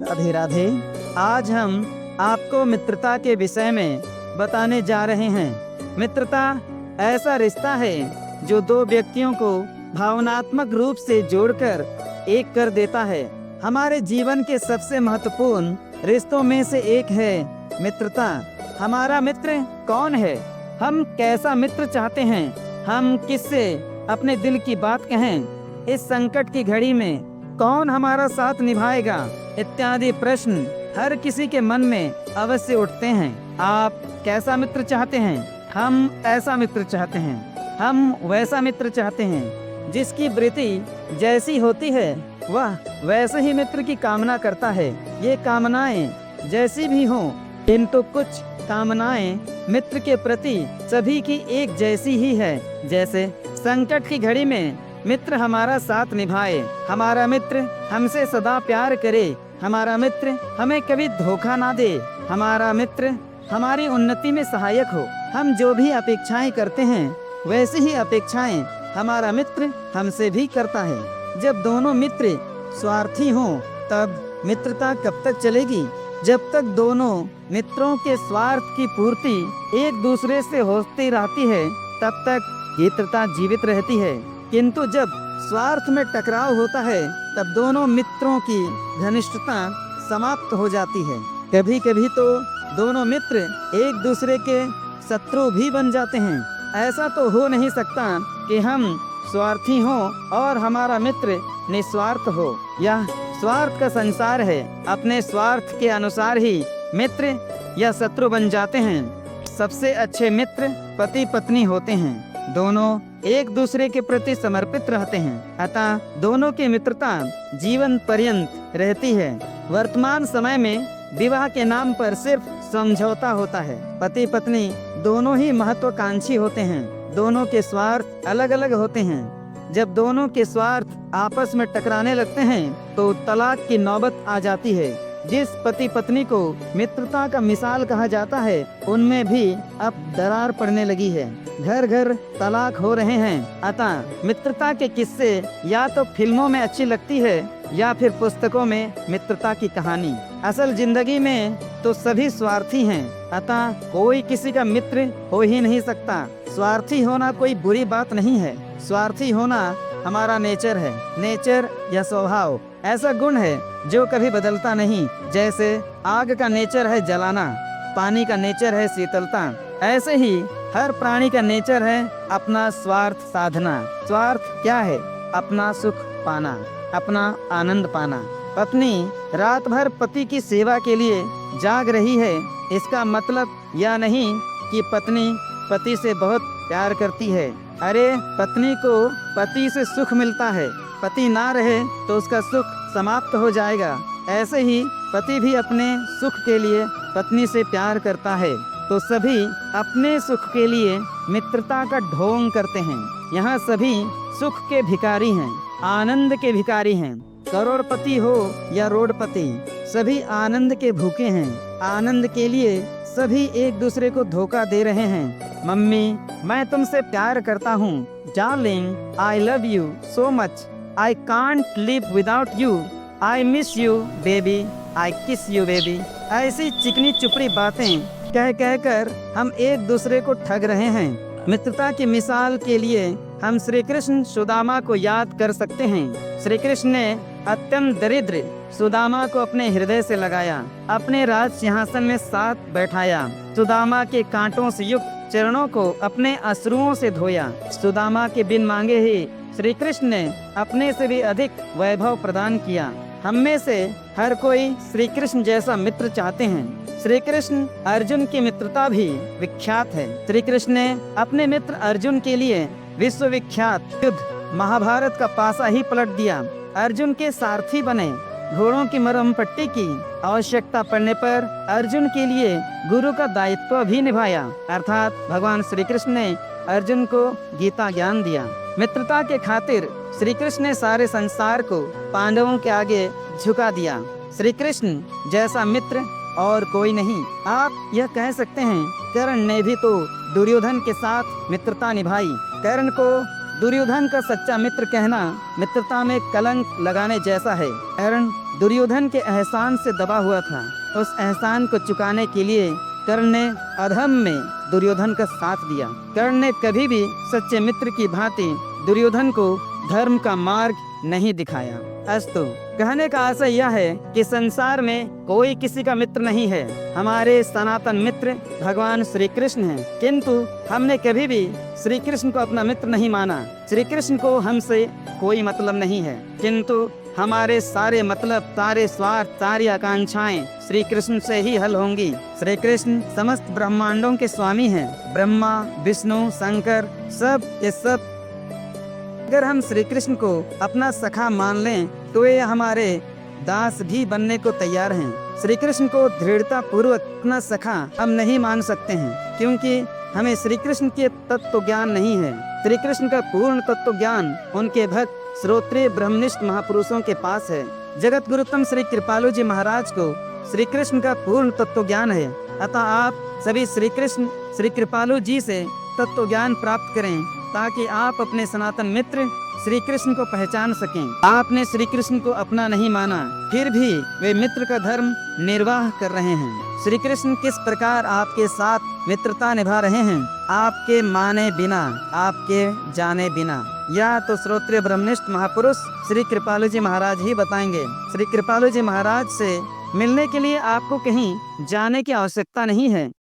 राधे राधे। आज हम आपको मित्रता के विषय में बताने जा रहे हैं। मित्रता ऐसा रिश्ता है जो दो व्यक्तियों को भावनात्मक रूप से जोड़कर एक कर देता है। हमारे जीवन के सबसे महत्वपूर्ण रिश्तों में से एक है मित्रता। हमारा मित्र कौन है? हम कैसा मित्र चाहते हैं? हम किससे अपने दिल की बात कहें? इस संकट की घड़ी में कौन हमारा साथ निभाएगा? इत्यादि प्रश्न हर किसी के मन में अवश्य उठते हैं। आप कैसा मित्र चाहते हैं? हम ऐसा मित्र चाहते हैं। हम वैसा मित्र चाहते हैं जिसकी वृत्ति जैसी होती है वह वैसे ही मित्र की कामना करता है। ये कामनाएं जैसी भी हों, किंतु कुछ कामनाएं मित्र के प्रति सभी की एक जैसी ही है। जैसे संकट की घड़ी में मित्र हमारा साथ निभाए, हमारा मित्र हमसे सदा प्यार करे, हमारा मित्र हमें कभी धोखा ना दे, हमारा मित्र हमारी उन्नति में सहायक हो। हम जो भी अपेक्षाएं करते हैं वैसी ही अपेक्षाएं हमारा मित्र हमसे भी करता है। जब दोनों मित्र स्वार्थी हों तब मित्रता कब तक चलेगी? जब तक दोनों मित्रों के स्वार्थ की पूर्ति एक दूसरे से होती रहती है तब तक मित्रता जीवित रहती है। किंतु जब स्वार्थ में टकराव होता है तब दोनों मित्रों की घनिष्ठता समाप्त हो जाती है। कभी कभी तो दोनों मित्र एक दूसरे के शत्रु भी बन जाते हैं। ऐसा तो हो नहीं सकता कि हम स्वार्थी हों और हमारा मित्र निस्वार्थ हो। यह स्वार्थ का संसार है। अपने स्वार्थ के अनुसार ही मित्र या शत्रु बन जाते हैं। सबसे अच्छे मित्र पति पत्नी होते हैं। दोनों एक दूसरे के प्रति समर्पित रहते हैं, अतः दोनों की मित्रता जीवन पर्यंत रहती है। वर्तमान समय में विवाह के नाम पर सिर्फ समझौता होता है। पति पत्नी दोनों ही महत्वाकांक्षी होते हैं। दोनों के स्वार्थ अलग अलग होते हैं। जब दोनों के स्वार्थ आपस में टकराने लगते हैं तो तलाक की नौबत आ जाती है। जिस पति पत्नी को मित्रता का मिसाल कहा जाता है उनमें भी अब दरार पड़ने लगी है। घर घर तलाक हो रहे हैं। अतः मित्रता के किस्से या तो फिल्मों में अच्छी लगती है या फिर पुस्तकों में मित्रता की कहानी। असल जिंदगी में तो सभी स्वार्थी हैं, अतः कोई किसी का मित्र हो ही नहीं सकता। स्वार्थी होना कोई बुरी बात नहीं है। स्वार्थी होना हमारा नेचर है। नेचर या स्वभाव ऐसा गुण है जो कभी बदलता नहीं। जैसे आग का नेचर है जलाना, पानी का नेचर है शीतलता, ऐसे ही हर प्राणी का नेचर है अपना स्वार्थ साधना। स्वार्थ क्या है? अपना सुख पाना, अपना आनंद पाना। पत्नी रात भर पति की सेवा के लिए जाग रही है, इसका मतलब यह नहीं कि पत्नी पति से बहुत प्यार करती है। अरे पत्नी को पति से सुख मिलता है, पति ना रहे तो उसका सुख समाप्त हो जाएगा। ऐसे ही पति भी अपने सुख के लिए पत्नी से प्यार करता है। तो सभी अपने सुख के लिए मित्रता का ढोंग करते हैं। यहाँ सभी सुख के भिखारी हैं, आनंद के भिखारी हैं। करोड़पति हो या रोडपति, सभी आनंद के भूखे हैं। आनंद के लिए सभी एक दूसरे को धोखा दे रहे हैं। मम्मी मैं तुमसे प्यार करता हूँ। Darling I love you so much. I can't live without you. I miss you baby. I kiss you baby. ऐसी चिकनी चुपड़ी बातें कह कह कर हम एक दूसरे को ठग रहे हैं। मित्रता की मिसाल के लिए हम श्री कृष्ण सुदामा को याद कर सकते हैं। श्री कृष्ण ने अत्यंत दरिद्र सुदामा को अपने हृदय से लगाया, अपने राज सिंहासन में साथ बैठाया। सुदामा के कांटों से युक्त चरणों को अपने अश्रुओं से धोया। सुदामा के बिन मांगे ही श्री कृष्ण ने अपने से भी अधिक वैभव प्रदान किया। हम में से हर कोई श्री कृष्ण जैसा मित्र चाहते हैं। श्री कृष्ण अर्जुन की मित्रता भी विख्यात है। श्री कृष्ण ने अपने मित्र अर्जुन के लिए विश्वविख्यात युद्ध महाभारत का पासा ही पलट दिया। अर्जुन के सारथी बने, घोड़ों की मरहम पट्टी की, आवश्यकता पड़ने पर अर्जुन के लिए गुरु का दायित्व भी निभाया। अर्थात भगवान श्री कृष्ण ने अर्जुन को गीता ज्ञान दिया। मित्रता के खातिर श्री कृष्ण ने सारे संसार को पांडवों के आगे झुका दिया। श्री कृष्ण जैसा मित्र और कोई नहीं। आप यह कह सकते हैं कर्ण ने भी तो दुर्योधन के साथ मित्रता निभाई। कर्ण को दुर्योधन का सच्चा मित्र कहना मित्रता में कलंक लगाने जैसा है। कर्ण दुर्योधन के एहसान से दबा हुआ था। उस एहसान को चुकाने के लिए कर्ण ने अधर्म में दुर्योधन का साथ दिया। कर्ण ने कभी भी सच्चे मित्र की भांति दुर्योधन को धर्म का मार्ग नहीं दिखाया। अस्तु, कहने का आशय यह है कि संसार में कोई किसी का मित्र नहीं है। हमारे सनातन मित्र भगवान श्री कृष्ण हैं, किंतु हमने कभी भी श्री कृष्ण को अपना मित्र नहीं माना। श्री कृष्ण को हमसे कोई मतलब नहीं है, किंतु हमारे सारे मतलब, सारे स्वार्थ, सारी आकांक्षाएं श्री कृष्ण से ही हल होंगी। श्री कृष्ण समस्त ब्रह्मांडों के स्वामी हैं। ब्रह्मा, विष्णु, शंकर, सब ये सब अगर हम श्री कृष्ण को अपना सखा मान लें तो ये हमारे दास भी बनने को तैयार हैं। श्री कृष्ण को दृढ़ता पूर्वक अपना सखा हम नहीं मान सकते हैं, क्योंकि हमें श्री कृष्ण के तत्व ज्ञान नहीं है। श्री कृष्ण का पूर्ण तत्व ज्ञान उनके भक्त श्रोत्रिय ब्रह्मनिष्ठ महापुरुषों के पास है। जगत गुरुतम श्री कृपालु जी महाराज को श्री कृष्ण का पूर्ण तत्व ज्ञान है। अतः आप सभी श्री कृष्ण श्री कृपालु जी से तत्व ज्ञान प्राप्त करें, ताकि आप अपने सनातन मित्र श्री कृष्ण को पहचान सकें। आपने श्री कृष्ण को अपना नहीं माना, फिर भी वे मित्र का धर्म निर्वाह कर रहे हैं। श्री कृष्ण किस प्रकार आपके साथ मित्रता निभा रहे हैं, आपके माने बिना, आपके जाने बिना, या तो श्रोत्रिय ब्रह्मनिष्ठ महापुरुष श्री कृपालु जी महाराज ही बताएंगे। श्री कृपालु जी महाराज से मिलने के लिए आपको कहीं जाने की आवश्यकता नहीं है।